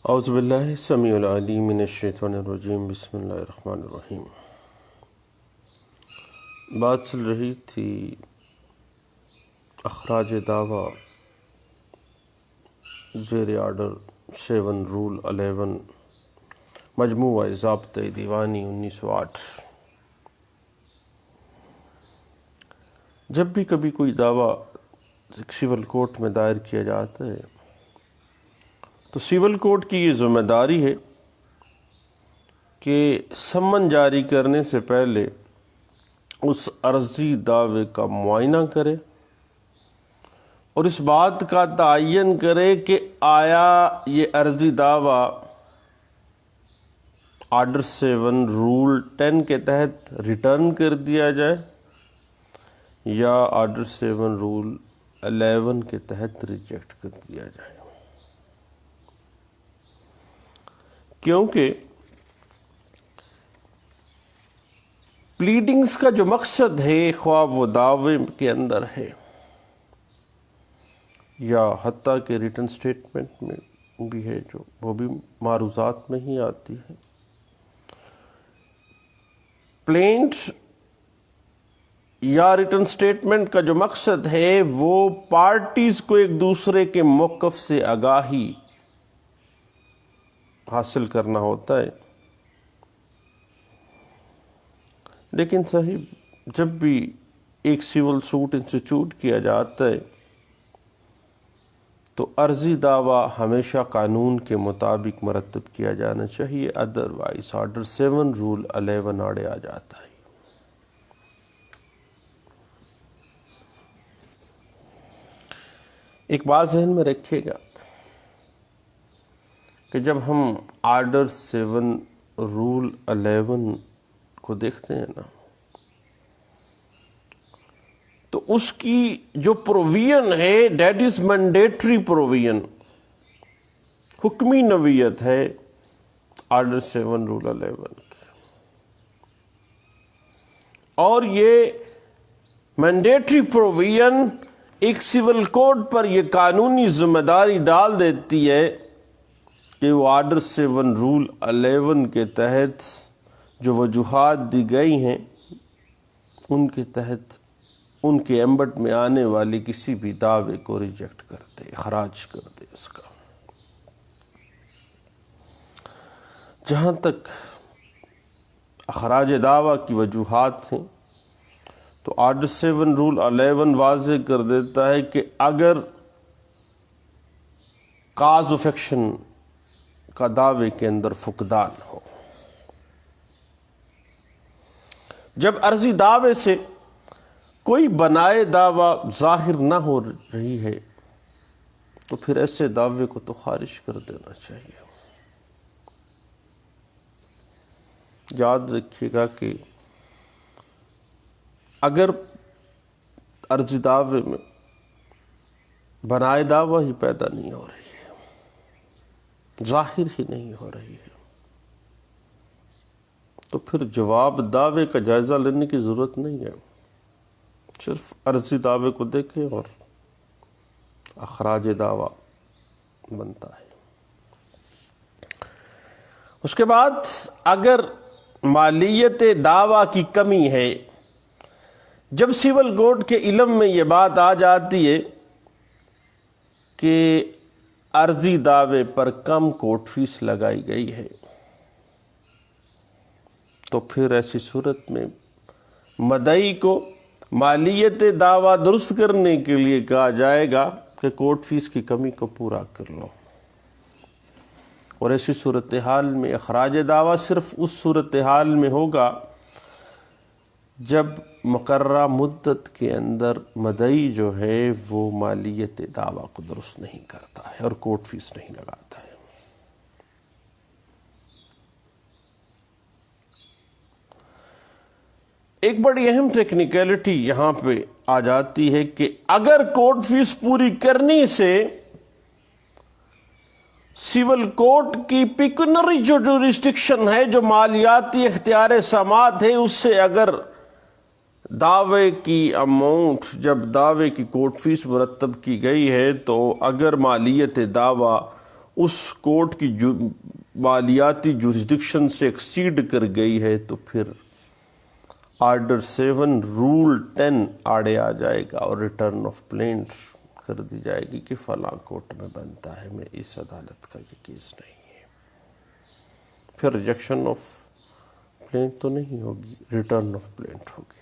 اعوذ باللہ السمیع العلیم من الشیطان الرجیم، بسم اللہ الرحمن الرحیم۔ بات چل رہی تھی اخراج دعویٰ زیر آرڈر 7 رول 11 مجموعہ ضابطۂ دیوانی 1908۔ جب بھی کبھی کوئی دعویٰ سول کورٹ میں دائر کیا جاتا ہے تو سول کورٹ کی یہ ذمہ داری ہے کہ سمن جاری کرنے سے پہلے اس عرضی دعوے کا معائنہ کرے اور اس بات کا تعین کرے کہ آیا یہ عرضی دعویٰ آرڈر 7 رول 10 کے تحت ریٹرن کر دیا جائے یا آرڈر 7 رول 11 کے تحت ریجیکٹ کر دیا جائے، کیونکہ پلیڈنگز کا جو مقصد ہے، خواہ وہ دعوے کے اندر ہے یا حتیٰ کہ ریٹن سٹیٹمنٹ میں بھی ہے، جو وہ بھی معروضات میں ہی آتی ہے، پلینٹ یا ریٹن سٹیٹمنٹ کا جو مقصد ہے وہ پارٹیز کو ایک دوسرے کے موقف سے آگاہی حاصل کرنا ہوتا ہے۔ لیکن صاحب، جب بھی ایک سول سوٹ انسٹیٹیوٹ کیا جاتا ہے تو عرضی دعویٰ ہمیشہ قانون کے مطابق مرتب کیا جانا چاہیے، ادروائز آرڈر 7 رول 11 آڑے آ جاتا ہے۔ ایک بات ذہن میں رکھیے گا کہ جب ہم آرڈر 7 رول 11 کو دیکھتے ہیں نا، تو اس کی جو پروویژن ہے دیٹ از مینڈیٹری پروویژن، حکمی نوعیت ہے آرڈر 7 رول 11 کی، اور یہ مینڈیٹری پروویژن ایک سول کوڈ پر یہ قانونی ذمہ داری ڈال دیتی ہے کہ وہ آرڈر 7 رول 11 کے تحت جو وجوہات دی گئی ہیں ان کے تحت ان کے ایمبٹ میں آنے والی کسی بھی دعوے کو ریجیکٹ کر دے، خراج کر دے اس کا۔ جہاں تک اخراج دعویٰ کی وجوہات ہیں تو آرڈر 7 رول 11 واضح کر دیتا ہے کہ اگر کاز آف ایکشن کا دعوے کے اندر فقدان ہو، جب عرضی دعوے سے کوئی بنائے دعویٰ ظاہر نہ ہو رہی ہے تو پھر ایسے دعوے کو تو خارج کر دینا چاہیے۔ یاد رکھیے گا کہ اگر عرضی دعوے میں بنائے دعویٰ ہی پیدا نہیں ہو رہی ہے، ظاہر ہی نہیں ہو رہی ہے، تو پھر جواب دعوے کا جائزہ لینے کی ضرورت نہیں ہے، صرف عرضی دعوے کو دیکھیں اور اخراج دعویٰ بنتا ہے۔ اس کے بعد اگر مالیت دعویٰ کی کمی ہے، جب سول کوڈ کے علم میں یہ بات آ جاتی ہے کہ عرضی دعوے پر کم کورٹ فیس لگائی گئی ہے، تو پھر ایسی صورت میں مدعی کو مالیت دعویٰ درست کرنے کے لیے کہا جائے گا کہ کورٹ فیس کی کمی کو پورا کر لو، اور ایسی صورتحال میں اخراج دعویٰ صرف اس صورتحال میں ہوگا جب مقررہ مدت کے اندر مدعی جو ہے وہ مالیت دعویٰ کو درست نہیں کرتا ہے اور کورٹ فیس نہیں لگاتا ہے۔ ایک بڑی اہم ٹیکنیکلٹی یہاں پہ آ جاتی ہے کہ اگر کورٹ فیس پوری کرنے سے سول کورٹ کی پیکونری جو جورسڈکشن ہے، جو مالیاتی اختیار سماعت ہے، اس سے اگر دعوے کی اماؤنٹ، جب دعوے کی کورٹ فیس مرتب کی گئی ہے تو اگر مالیت دعویٰ اس کورٹ کی مالیاتی جورسڈکشن سے ایکسیڈ کر گئی ہے تو پھر آرڈر 7 رول 10 آڑے آ جائے گا اور ریٹرن آف پلینٹ کر دی جائے گی کہ فلاں کورٹ میں بنتا ہے، میں اس عدالت کا یہ کیس نہیں ہے، پھر ریجیکشن آف پلینٹ تو نہیں ہوگی، ریٹرن آف پلینٹ ہوگی۔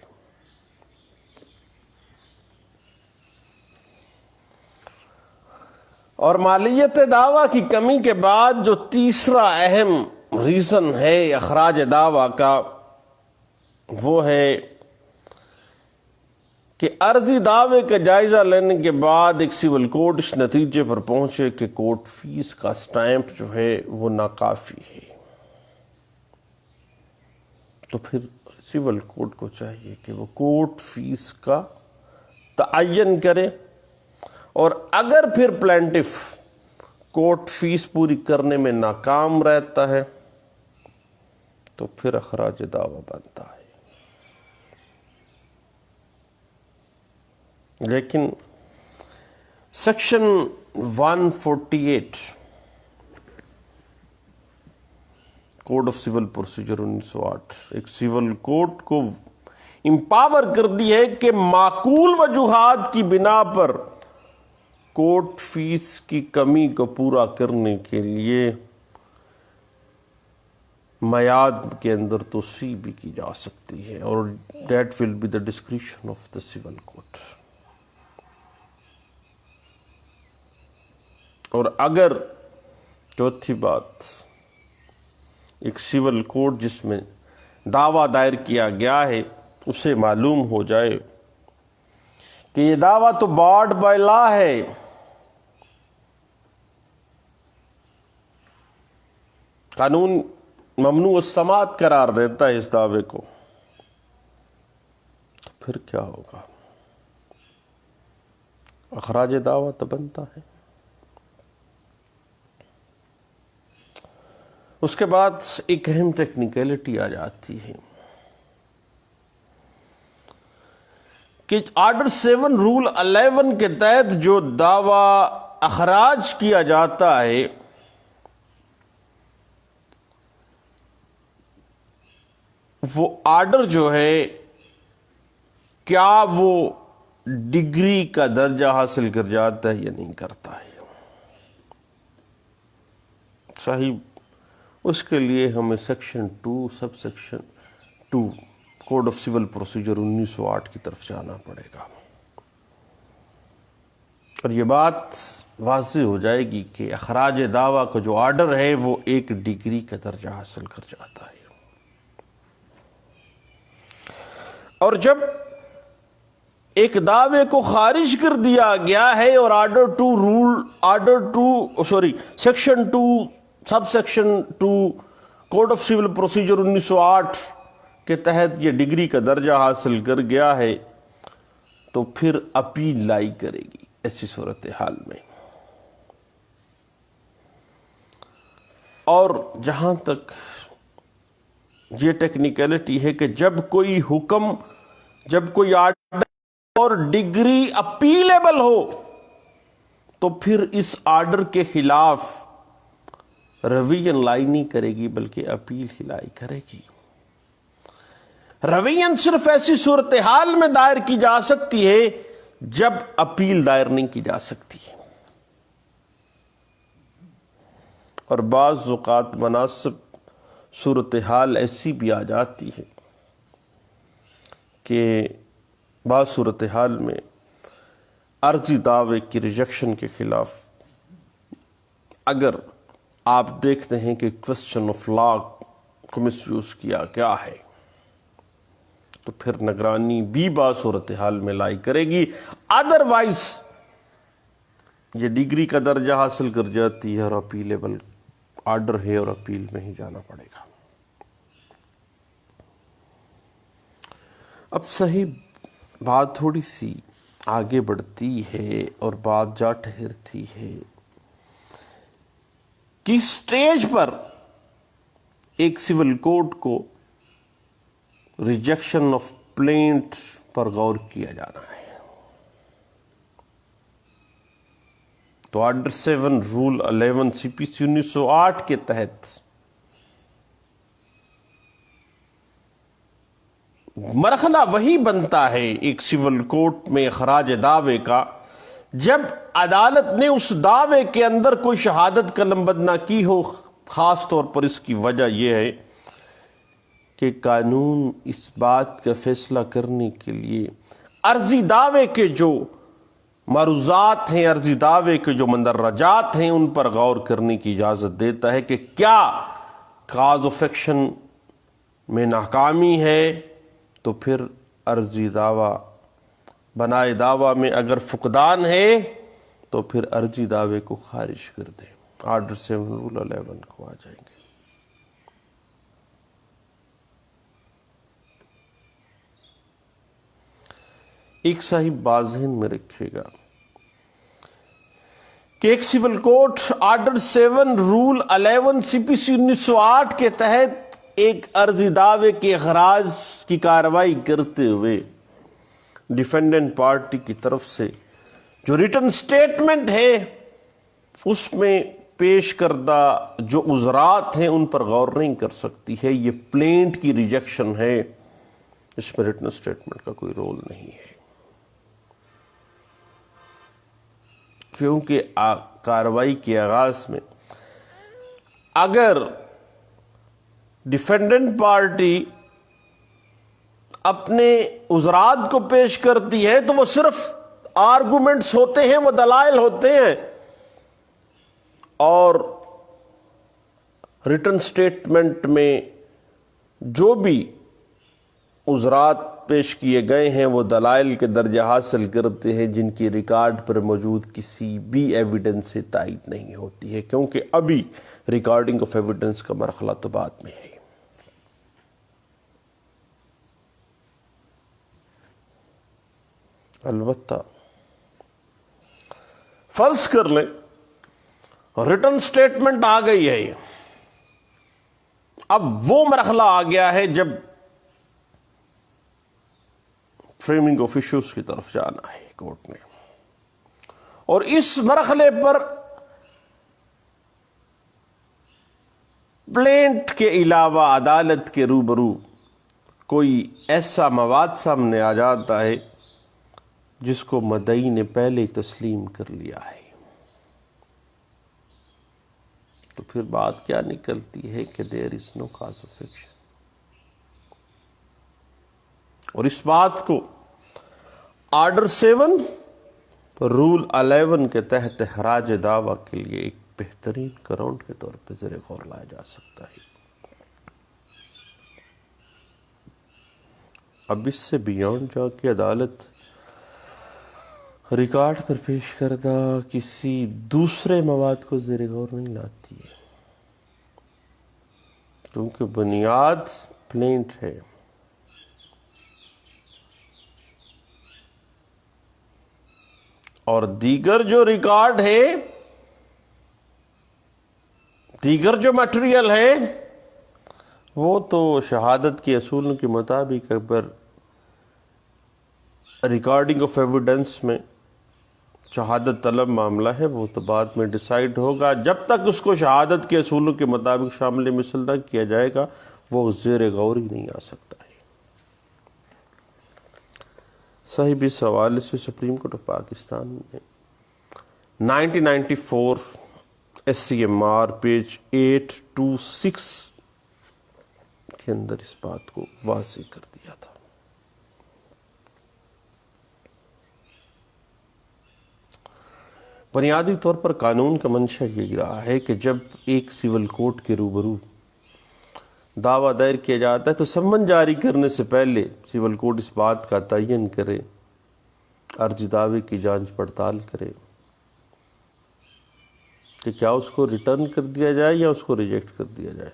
اور مالیت دعویٰ کی کمی کے بعد جو تیسرا اہم ریزن ہے اخراج دعویٰ کا، وہ ہے کہ عرضی دعوے کا جائزہ لینے کے بعد ایک سول کورٹ اس نتیجے پر پہنچے کہ کورٹ فیس کا سٹیمپ جو ہے وہ ناکافی ہے، تو پھر سول کورٹ کو چاہیے کہ وہ کورٹ فیس کا تعین کرے، اور اگر پھر پلینٹف کورٹ فیس پوری کرنے میں ناکام رہتا ہے تو پھر اخراج دعویٰ بنتا ہے۔ لیکن section 148 code of civil procedure 1908 ایک سول کورٹ کو امپاور کر دی ہے کہ معقول وجوہات کی بنا پر کورٹ فیس کی کمی کو پورا کرنے کے لیے میعاد کے اندر توسیع بھی کی جا سکتی ہے، اور that will be the discretion of the civil court. اور اگر چوتھی بات، ایک سول کورٹ جس میں دعویٰ دائر کیا گیا ہے اسے معلوم ہو جائے کہ یہ دعویٰ تو بارڈ بائی لا ہے، قانون ممنوع السماعت قرار دیتا ہے اس دعوے کو، تو پھر کیا ہوگا؟ اخراج دعویٰ تو بنتا ہے۔ اس کے بعد ایک اہم ٹیکنیکلٹی آ جاتی ہے کہ آرڈر 7 رول 11 کے تحت جو دعویٰ اخراج کیا جاتا ہے وہ آرڈر جو ہے کیا وہ ڈگری کا درجہ حاصل کر جاتا ہے یا نہیں کرتا ہے؟ صحیح، اس کے لیے ہمیں section 2 subsection 2 code of civil procedure 1908 کی طرف جانا پڑے گا، اور یہ بات واضح ہو جائے گی کہ اخراج دعویٰ کا جو آرڈر ہے وہ ایک ڈگری کا درجہ حاصل کر جاتا ہے۔ اور جب ایک دعوے کو خارج کر دیا گیا ہے اور section 2 subsection 2 code of civil procedure 1908 کے تحت یہ ڈگری کا درجہ حاصل کر گیا ہے تو پھر اپیل لائی کرے گی ایسی صورتحال میں۔ اور جہاں تک یہ ٹیکنیکلٹی ہے کہ جب کوئی حکم، جب کوئی آرڈر اور ڈگری اپیلیبل ہو تو پھر اس آرڈر کے خلاف روین لائی نہیں کرے گی بلکہ اپیل ہی لائی کرے گی۔ روین صرف ایسی صورتحال میں دائر کی جا سکتی ہے جب اپیل دائر نہیں کی جا سکتی، اور بعض اوقات مناسب صورتحال ایسی بھی آ جاتی ہے کہ بعض صورتحال میں عرضی دعوے کی ریجیکشن کے خلاف اگر آپ دیکھتے ہیں کہ کوسچن آف لا کو مس یوز کیا گیا ہے تو پھر نگرانی بھی بعض صورتحال میں لائی کرے گی، ادروائز یہ ڈگری کا درجہ حاصل کر جاتی ہے اور اپیلیبل آرڈر ہے اور اپیل میں ہی جانا پڑے گا۔ اب صحیح بات تھوڑی سی آگے بڑھتی ہے اور بات جا ٹھہرتی ہے کہ سٹیج پر ایک سول کورٹ کو ریجیکشن آف پلینٹ پر غور کیا جانا ہے۔ تو آرڈر 7 رول 11 CPC 1908 کے تحت مرحلہ وہی بنتا ہے ایک سول کورٹ میں اخراج دعوے کا جب عدالت نے اس دعوے کے اندر کوئی شہادت قلمبند نہ کی ہو. خاص طور پر اس کی وجہ یہ ہے کہ قانون اس بات کا فیصلہ کرنے کے لیے عرضی دعوے کے جو معروضات ہیں، عرضی دعوے کے جو مندرجات ہیں، ان پر غور کرنے کی اجازت دیتا ہے کہ کیا کاز آف ایکشن میں ناکامی ہے تو پھر عرضی دعویٰ بنائے دعویٰ میں اگر فقدان ہے تو پھر عرضی دعوے کو خارج کر دیں. آرڈر 7 رول 11 کو آ جائیں گے. ایک صاحب بات ذہن میں رکھیے گا کہ ایک civil court order 7 rule 11 CPC 1908 کے تحت ایک عرضی دعوے کے اخراج کی کارروائی کرتے ہوئے ڈیفینڈنٹ پارٹی کی طرف سے جو ریٹن سٹیٹمنٹ ہے اس میں پیش کردہ جو عذرات ہیں ان پر غور نہیں کر سکتی ہے. یہ پلینٹ کی ریجیکشن ہے، اس میں ریٹن سٹیٹمنٹ کا کوئی رول نہیں ہے، کیونکہ کارروائی کے آغاز میں اگر ڈیفینڈنٹ پارٹی اپنے عذرات کو پیش کرتی ہے تو وہ صرف آرگومنٹس ہوتے ہیں، وہ دلائل ہوتے ہیں، اور ریٹن سٹیٹمنٹ میں جو بھی عذرات پیش کیے گئے ہیں وہ دلائل کے درجہ حاصل کرتے ہیں جن کی ریکارڈ پر موجود کسی بھی ایویڈنس سے تائید نہیں ہوتی ہے، کیونکہ ابھی ریکارڈنگ آف ایویڈنس کا مرحلہ تو بعد میں ہے. البتہ فرض کر لیں ریٹن سٹیٹمنٹ آ گئی ہے، اب وہ مرحلہ آ گیا ہے جب فریمنگ آف ایشوز کی طرف جانا ہے کورٹ نے، اور اس مرحلے پر پلینٹ کے علاوہ عدالت کے روبرو کوئی ایسا مواد سامنے آ جاتا ہے جس کو مدعی نے پہلے تسلیم کر لیا ہے، تو پھر بات کیا نکلتی ہے کہ دیر از نو کاز آف ایکشن. اور اس بات کو آرڈر 7 رول 11 کے تحت اخراج دعویٰ کے لیے ایک بہترین گراؤنڈ کے طور پہ زیر غور لایا جا سکتا ہے. اب اس سے بیانڈ جا کے عدالت ریکارڈ پر پیش کردہ کسی دوسرے مواد کو زیر غور نہیں لاتی ہے، کیونکہ بنیاد پلینٹ ہے. اور دیگر جو ریکارڈ ہے، دیگر جو مٹیریل ہے، وہ تو شہادت کے اصولوں کے مطابق اگر ریکارڈنگ آف ایویڈنس میں شہادت طلب معاملہ ہے وہ تو بعد میں ڈیسائیڈ ہوگا. جب تک اس کو شہادت کے اصولوں کے مطابق شامل مثل نہ کیا جائے گا وہ زیر غور ہی نہیں آ سکتا ہے. صاحب اس حوالے سے سپریم کورٹ آف پاکستان نے 1994 SCMR پیج 826 کے اندر اس بات کو واضح کر دیا تھا. بنیادی طور پر قانون کا منشا یہ رہا ہے کہ جب ایک سول کورٹ کے روبرو دعویٰ دائر کیا جاتا ہے تو سمن جاری کرنے سے پہلے سول کورٹ اس بات کا تعین کرے، عرضی دعوے کی جانچ پڑتال کرے کہ کیا اس کو ریٹرن کر دیا جائے یا اس کو ریجیکٹ کر دیا جائے.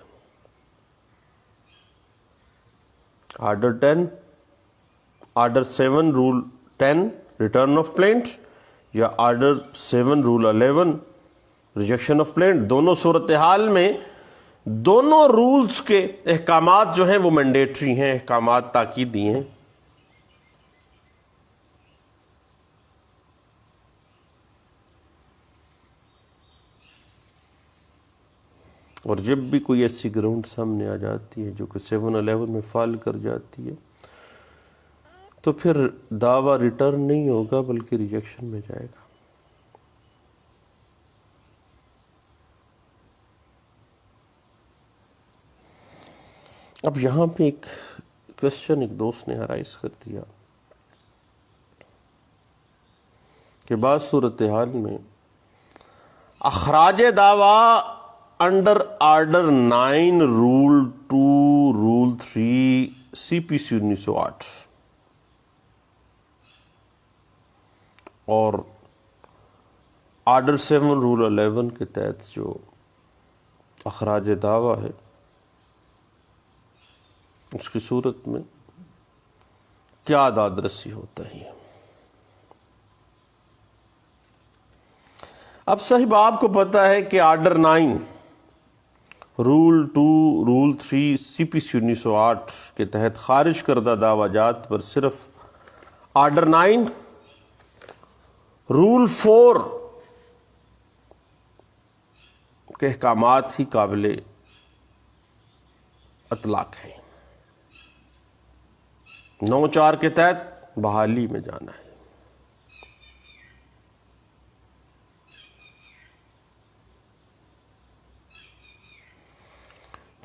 Order 7 rule 10 return of plaint یا order 7 rule 11 rejection of plaint, دونوں صورتحال میں دونوں رولز کے احکامات جو ہیں وہ مینڈیٹری ہیں، احکامات تاکیدی ہیں. اور جب بھی کوئی ایسی گراؤنڈ سامنے آ جاتی ہے جو کہ 7-11 میں فال کر جاتی ہے تو پھر دعویٰ ریٹرن نہیں ہوگا بلکہ ریجیکشن میں جائے گا۔ اب یہاں پہ ایک کوشچن ایک دوست نے رائز کر دیا کہ بعض صورتحال میں اخراج دعویٰ under order 9 rule 2 rule 3 CPC 1908 اور آرڈر 7 رول 11 کے تحت جو اخراج دعویٰ ہے اس کی صورت میں کیا داد رسی ہوتا ہے۔ اب صاحب آپ کو پتا ہے کہ آرڈر 9 رول 2 رول 3 CPC 1908 کے تحت خارج کردہ دعویٰ جات پر صرف آرڈر 9 رول 4 کے احکامات ہی قابل اطلاق ہیں۔ 9-4 کے تحت بحالی میں جانا ہے۔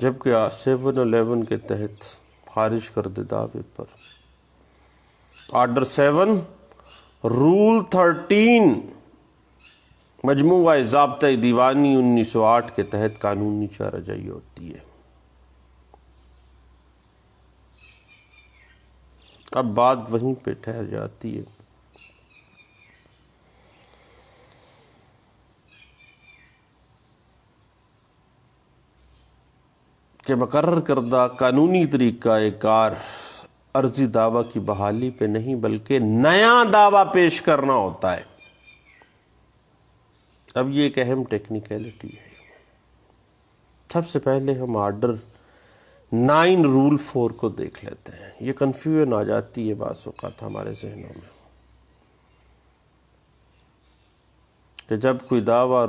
جبکہ 7-11 کے تحت خارج کردہ دعوے پر آرڈر 7 رول 13 مجموعہ ضابطہ دیوانی 1908 کے تحت قانونی چارہ جائی ہوتی ہے۔ اب بات وہیں پہ ٹھہر جاتی ہے کہ مقرر کردہ قانونی طریقہ کار عرضی دعویٰ کی بحالی پہ نہیں بلکہ نیا دعویٰ پیش کرنا ہوتا ہے۔ اب یہ ایک اہم ٹیکنیکلٹی ہے۔ سب سے پہلے ہم آرڈر 9 رول 4 کو دیکھ لیتے ہیں۔ یہ کنفیوژن آ جاتی ہے بعض اوقات ہمارے ذہنوں میں کہ جب کوئی دعویٰ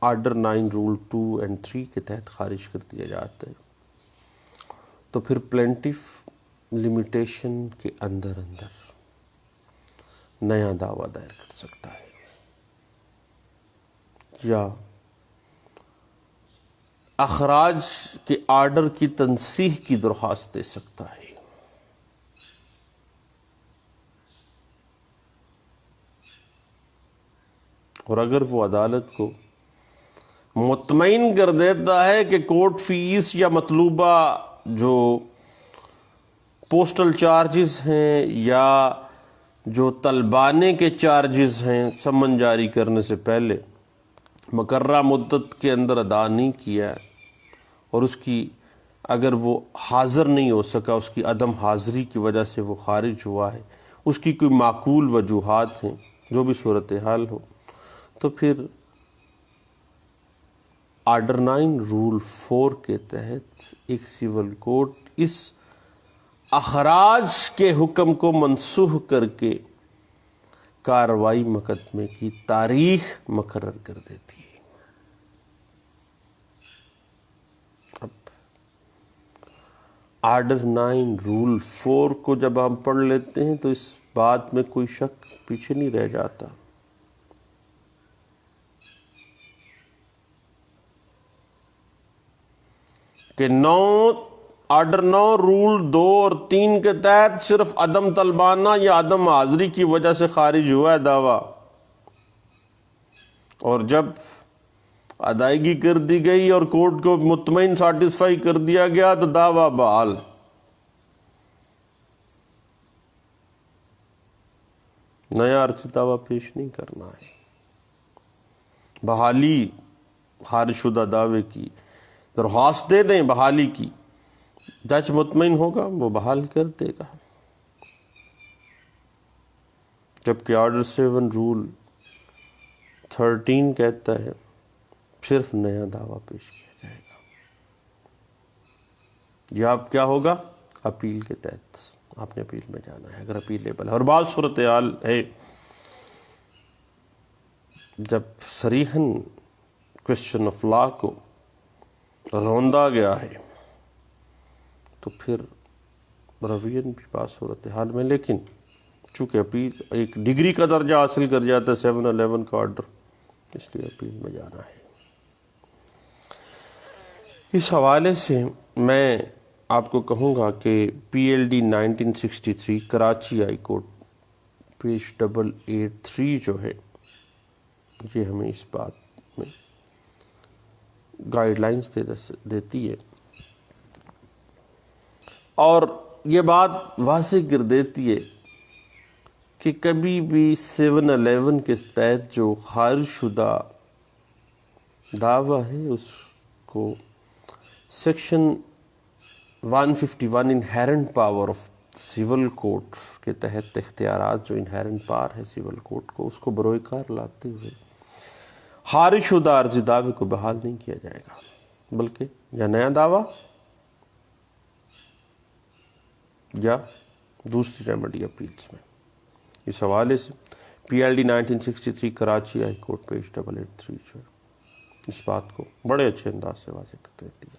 آرڈر 9 رول 2 and 3 کے تحت خارج کر دیا جاتا ہے تو پھر پلینٹیف لمیٹیشن کے اندر نیا دعویٰ دائر کر سکتا ہے یا اخراج کے آرڈر کی تنسیخ کی درخواست دے سکتا ہے۔ اور اگر وہ عدالت کو مطمئن کر دیتا ہے کہ کورٹ فیس یا مطلوبہ جو پوسٹل چارجز ہیں یا جو طلبانے کے چارجز ہیں سمن جاری کرنے سے پہلے مقررہ مدت کے اندر ادا نہیں کیا ہے اور اس کی اگر وہ حاضر نہیں ہو سکا، اس کی عدم حاضری کی وجہ سے وہ خارج ہوا ہے، اس کی کوئی معقول وجوہات ہیں، جو بھی صورتحال ہو، تو پھر آرڈر 9 رول 4 کے تحت ایک سیول کورٹ اس اخراج کے حکم کو منسوخ کر کے کارروائی مقدمے کی تاریخ مقرر کر دیتی ہے۔ اب آرڈر 9 رول 4 کو جب ہم پڑھ لیتے ہیں تو اس بات میں کوئی شک پیچھے نہیں رہ جاتا کہ آرڈر 9 رول 2 اور 3 کے تحت صرف عدم طلبانہ یا عدم حاضری کی وجہ سے خارج ہوا ہے دعویٰ، اور جب ادائیگی کر دی گئی اور کورٹ کو مطمئن سیٹسفائی کر دیا گیا تو دعویٰ بحال۔ نیا عرضی دعویٰ پیش نہیں کرنا ہے۔ بحالی خارج شدہ دعوے کی درخواست دے دیں، بحالی کی، جج مطمئن ہوگا وہ بحال کر دے گا۔ جبکہ آرڈر 7 رول 13 کہتا ہے صرف نیا دعویٰ پیش کیا جائے گا۔ یہ آپ کیا ہوگا؟ اپیل کے تحت آپ نے اپیل میں جانا ہے اگر اپیلیبل ہے۔ اور بعض صورتحال ہے جب صریحاً کوسچن آف لا کو روندا گیا ہے تو پھر روین بھی پاس صورتحال میں، لیکن چونکہ اپیل ایک ڈگری کا درجہ حاصل کر جاتا ہے 711 کا آرڈر، اس لیے اپیل میں جانا ہے۔ اس حوالے سے میں آپ کو کہوں گا کہ P L D 1963 Karachi high court page 883 جو ہے یہ ہمیں اس بات میں گائیڈ لائنز دیتی ہے اور یہ بات واضح کر دیتی ہے کہ کبھی بھی 711 کے تحت جو خارج شدہ دعویٰ ہے اس کو section 151 inherent power of civil code کے تحت اختیارات جو انہیرنٹ پاور ہے سول کوڈ کو، اس کو بروئے کار لاتے ہوئے خارج شدہ عارضی دعوے کو بحال نہیں کیا جائے گا، بلکہ یا نیا دعویٰ یا دوسری ریمیڈی اپیلز میں۔ اس حوالے سے P L D 1963 Karachi high court page 883 جو ہے اس بات کو بڑے اچھے انداز سے واضح کر دیتی ہے۔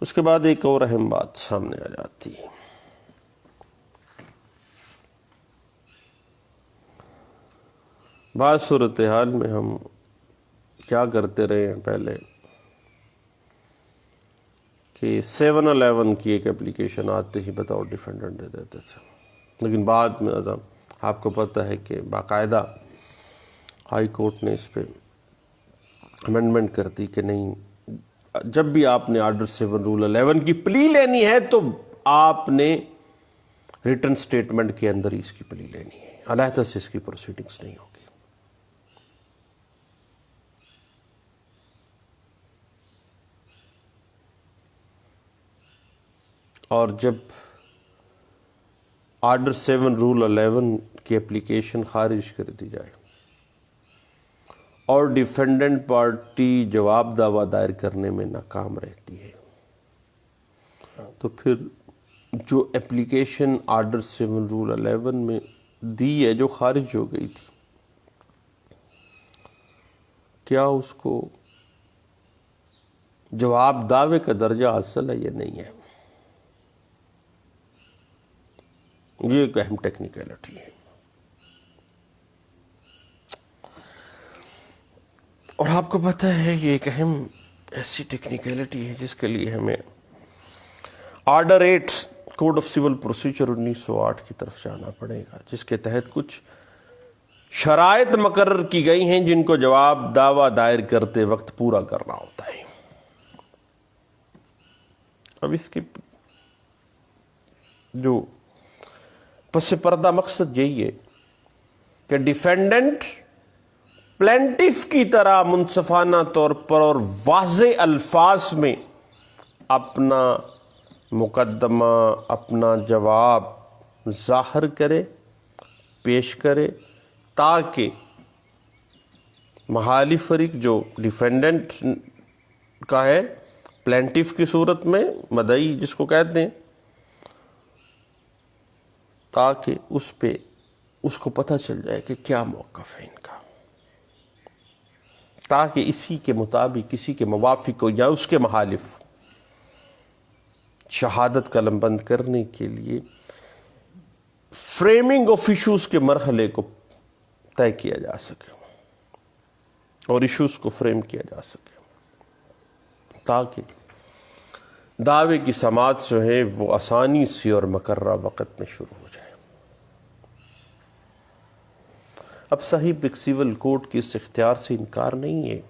اس کے بعد ایک اور اہم بات سامنے آ جاتی ہے، بعض صورتحال میں ہم کیا کرتے رہے ہیں پہلے کہ 711 کی ایک اپلیکیشن آتے ہی بطور ڈیفینڈنٹ دے دیتے تھے، لیکن بعد میں آپ کو پتہ ہے کہ باقاعدہ ہائی کورٹ نے اس پہ امینڈمنٹ کر دی کہ نہیں، جب بھی آپ نے آرڈر 7 رول 11 کی پلی لینی ہے تو آپ نے ریٹن سٹیٹمنٹ کے اندر ہی اس کی پلی لینی ہے، علیحدہ سے اس کی پروسیڈنگز نہیں ہوگی۔ اور جب آرڈر 7 رول 11 کی اپلیکیشن خارج کر دی جائے اور ڈیفینڈنٹ پارٹی جواب دعویٰ دائر کرنے میں ناکام رہتی ہے تو پھر جو اپلیکیشن آرڈر 7 رول 11 میں دی ہے جو خارج ہو گئی تھی، کیا اس کو جواب دعوے کا درجہ حاصل ہے یا نہیں ہے؟ یہ ایک اہم ٹیکنیکلٹی ہے، اور آپ کو پتہ ہے یہ ایک اہم ایسی ٹیکنیکلٹی ہے جس کے لیے ہمیں order 8 code of civil procedure 1908 کی طرف جانا پڑے گا، جس کے تحت کچھ شرائط مقرر کی گئی ہیں جن کو جواب دعویٰ دائر کرتے وقت پورا کرنا ہوتا ہے۔ اب اس کی جو پس پردہ مقصد یہی ہے کہ ڈیفینڈنٹ پلینٹف کی طرح منصفانہ طور پر اور واضح الفاظ میں اپنا مقدمہ، اپنا جواب ظاہر کرے، پیش کرے، تاکہ مخالف فریق جو ڈیفینڈنٹ کا ہے، پلینٹف کی صورت میں مدعی جس کو کہتے ہیں، تاکہ اس کو پتہ چل جائے کہ کیا موقف ہے ان کا، تاکہ اسی کے مطابق، کسی کے موافق ہو یا اس کے مخالف شہادت قلم بند کرنے کے لیے فریمنگ آف ایشوز کے مرحلے کو طے کیا جا سکے اور ایشوز کو فریم کیا جا سکے، تاکہ دعوے کی سماعت جو ہے وہ آسانی سے اور مقررہ وقت میں شروع ہو جائے۔ اب صاحب ایک سول کوڈ کی اس اختیار سے انکار نہیں ہے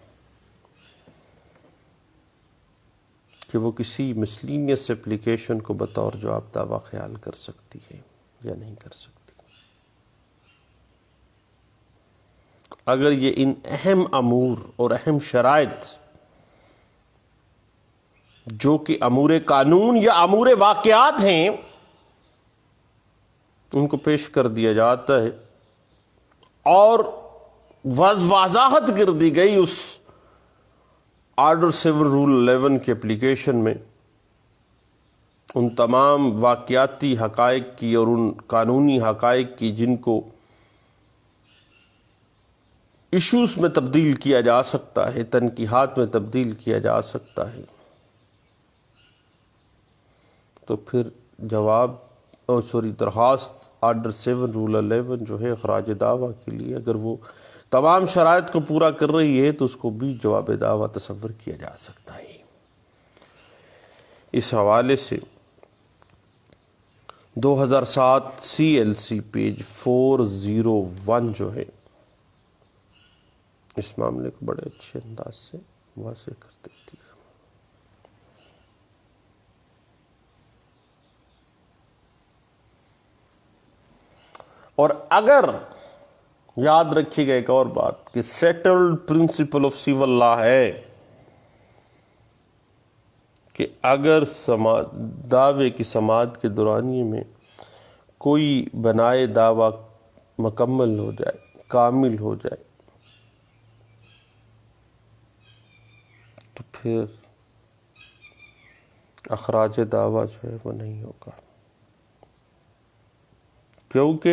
کہ وہ کسی مسلینیس اپلیکیشن کو بطور جواب دعویٰ خیال کر سکتی ہے یا نہیں کر سکتی، اگر یہ ان اہم امور اور اہم شرائط جو کہ امور قانون یا امور واقعات ہیں ان کو پیش کر دیا جاتا ہے اور وضاحت کر دی گئی اس آرڈر 7 رول 11 کے اپلیکیشن میں ان تمام واقعاتی حقائق کی اور ان قانونی حقائق کی جن کو ایشوز میں تبدیل کیا جا سکتا ہے، تنقیحات میں تبدیل کیا جا سکتا ہے، تو پھر جواب درخواست آرڈر 7 رول 11 جو ہے اخراج دعویٰ کے لیے، اگر وہ تمام شرائط کو پورا کر رہی ہے تو اس کو بھی جواب دعویٰ تصور کیا جا سکتا ہے۔ اس حوالے سے 2007 CLC پیج 401 جو ہے اس معاملے کو بڑے اچھے انداز سے واضح کر دیتی ہے۔ اور اگر یاد رکھیے گا ایک اور بات کہ settled principle of civil law ہے کہ اگر دعوے کی سماعت کے دورانیے میں کوئی بنائے دعویٰ مکمل ہو جائے، کامل ہو جائے، تو پھر اخراج دعویٰ جو ہے وہ نہیں ہوگا، کیونکہ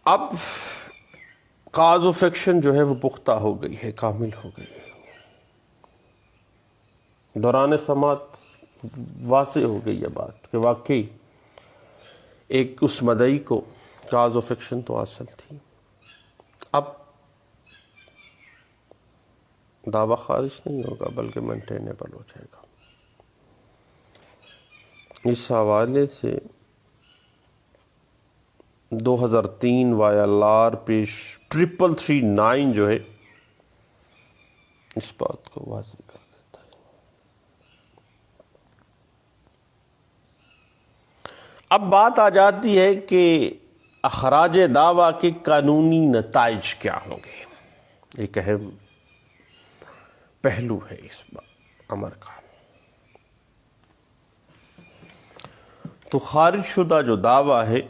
اب کاز آف ایکشن جو ہے وہ پختہ ہو گئی ہے، کامل ہو گئی ہے، دوران سماعت واضح ہو گئی ہے بات کہ واقعی ایک اس مدعی کو کاز آف ایکشن تو حاصل تھی، اب دعویٰ خارج نہیں ہوگا بلکہ مینٹینیبل ہو جائے گا۔ اس حوالے سے 2003 YLR پیج 3339 جو ہے اس بات کو واضح کر دیتا ہے۔ اب بات آ جاتی ہے کہ اخراج دعویٰ کے قانونی نتائج کیا ہوں گے، ایک اہم پہلو ہے اس امر کا۔ تو خارج شدہ جو دعویٰ ہے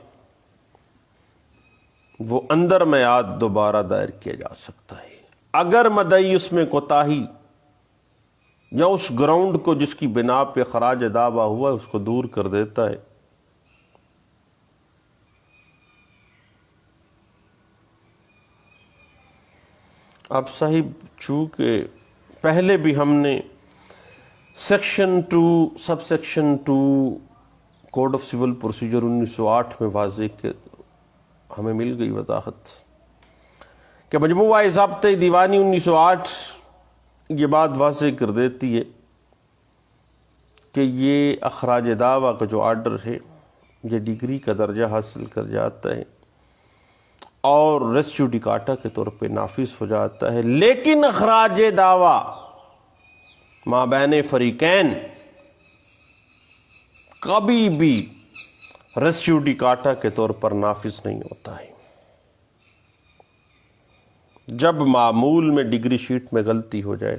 وہ اندر میعاد دوبارہ دائر کیا جا سکتا ہے اگر مدعی اس میں کوتاہی یا اس گراؤنڈ کو جس کی بنا پہ خراج دعویٰ ہوا اس کو دور کر دیتا ہے۔ اب صاحب چونکہ پہلے بھی ہم نے section 2 subsection 2 code of civil procedure 1908 میں واضح کہ ہمیں مل گئی وضاحت کہ مجموعہ ضابطہ دیوانی 1908 یہ بات واضح کر دیتی ہے کہ یہ اخراج دعویٰ کا جو آرڈر ہے یہ ڈگری کا درجہ حاصل کر جاتا ہے اور ریس جوڈیکاٹا کے طور پہ نافذ ہو جاتا ہے، لیکن اخراج دعویٰ مابین فریقین کبھی بھی ریس جوڈیکاٹا کے طور پر نافذ نہیں ہوتا ہے۔ جب معمول میں ڈگری شیٹ میں غلطی ہو جائے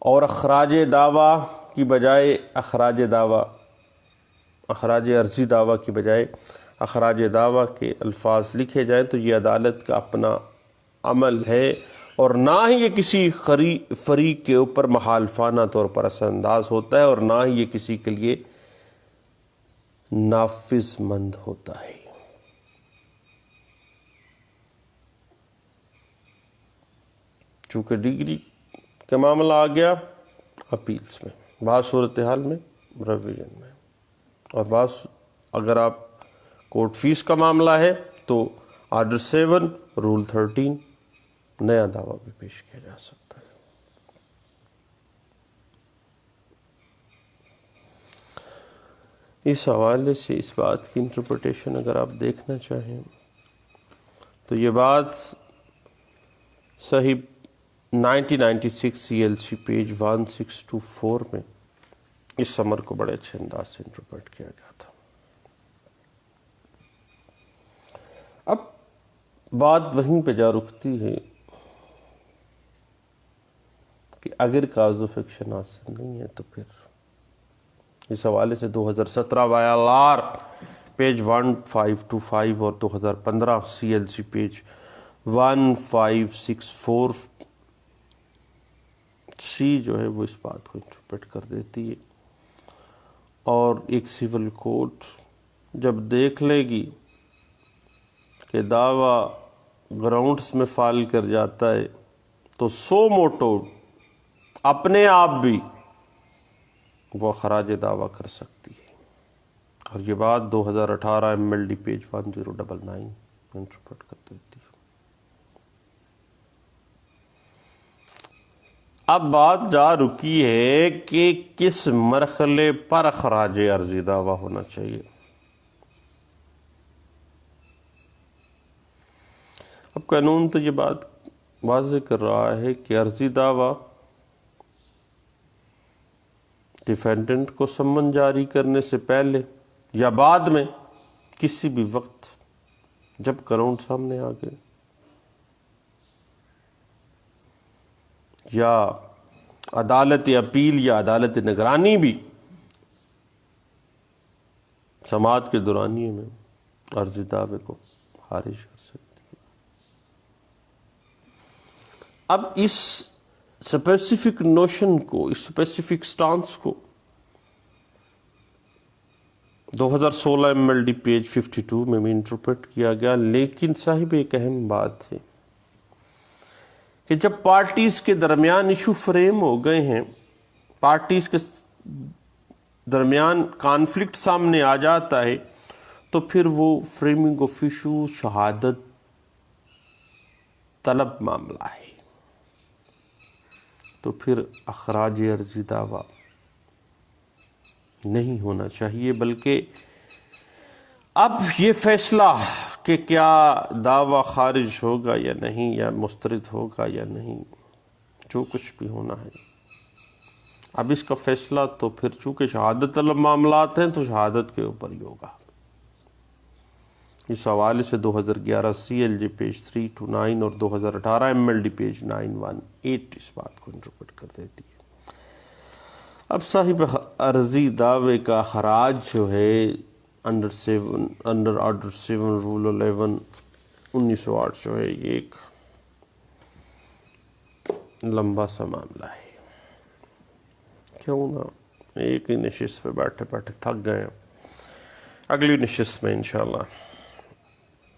اور اخراج دعویٰ کی بجائے اخراج عرضی دعویٰ کی بجائے اخراج دعویٰ کے الفاظ لکھے جائیں تو یہ عدالت کا اپنا عمل ہے اور نہ ہی یہ کسی فریق کے اوپر مخالفانہ طور پر اثر انداز ہوتا ہے اور نہ ہی یہ کسی کے لیے نافذ مند ہوتا ہے۔ چونکہ ڈگری کا معاملہ آ گیا اپیلز میں، بعض صورتحال میں ریویژن میں، اور بعض اگر آپ کورٹ فیس کا معاملہ ہے تو آرڈر 7 رول 13 نیا دعویٰ بھی پیش کیا جا سکتا ہے۔ اس حوالے سے اس بات کی انٹرپریٹیشن اگر آپ دیکھنا چاہیں تو یہ بات صحیح 1996 CLC پیج 1624 میں اس امر کو بڑے اچھے انداز سے انٹرپریٹ کیا گیا تھا۔ اب بات وہیں پہ جا رکتی ہے کہ اگر کاز آف ایکشن حاصل نہیں ہے تو پھر اس حوالے سے 2017 YLR پیج 1525 اور 2015 CLC پیج 1564 C جو ہے وہ اس بات کو انٹرپریٹ کر دیتی ہے، اور ایک سول کورٹ جب دیکھ لے گی کہ دعویٰ گراؤنڈز میں فائل کر جاتا ہے تو سو موٹو اپنے آپ بھی وہ خراج دعویٰ کر سکتی ہے. اور یہ بات 2018 MLD پیج 1099 انٹرپریٹ کر دیتی ہے. اب بات جا رکی ہے کہ کس مرحلے پر خراج عرضی دعویٰ ہونا چاہیے. اب قانون تو یہ بات واضح کر رہا ہے کہ عرضی دعویٰ ڈیفینڈنٹ کو سمن جاری کرنے سے پہلے یا بعد میں کسی بھی وقت جب گراؤنڈ سامنے آ گئے یا عدالت اپیل یا عدالت نگرانی بھی سماعت کے دورانیے میں عرضی دعوے کو خارج کر سکتی ہے. اب اس اسپیسیفک نوشن کو، اس اسپیسیفک سٹانس کو 2016 MLD پیج 52 میں بھی انٹرپریٹ کیا گیا. لیکن صاحب ایک اہم بات ہے کہ جب پارٹیز کے درمیان ایشو فریم ہو گئے ہیں، پارٹیز کے درمیان کانفلکٹ سامنے آ جاتا ہے، تو پھر وہ فریمنگ آف ایشو شہادت طلب معاملہ ہے. تو پھر اخراج عرضی دعویٰ نہیں ہونا چاہیے، بلکہ اب یہ فیصلہ کہ کیا دعویٰ خارج ہوگا یا نہیں، یا مسترد ہوگا یا نہیں، جو کچھ بھی ہونا ہے، اب اس کا فیصلہ تو پھر چونکہ شہادت طلب معاملات ہیں تو شہادت کے اوپر ہی ہوگا. اس حوالے سے 2011 CLJ پیج 329 اور 2018 MLD پیج 918 اس بات کو انٹرپریٹ کر دیتی ہے. اب صاحب عرضی دعوے کا خراج جو ہے انڈر آرڈر 7 رول 11 1908 جو ہے یہ ایک لمبا سا معاملہ ہے. کیوں نہ ایک ہی نشست پہ بیٹھے بیٹھے تھک گئے، اگلی نشست میں انشاءاللہ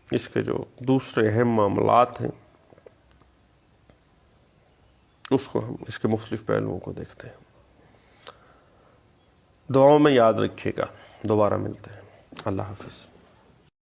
اس کے جو دوسرے اہم معاملات ہیں اس کو ہم اس کے مختلف پہلوؤں کو دیکھتے ہیں. دعاؤں میں یاد رکھیے گا. دوبارہ ملتے ہیں. اللہ حافظ.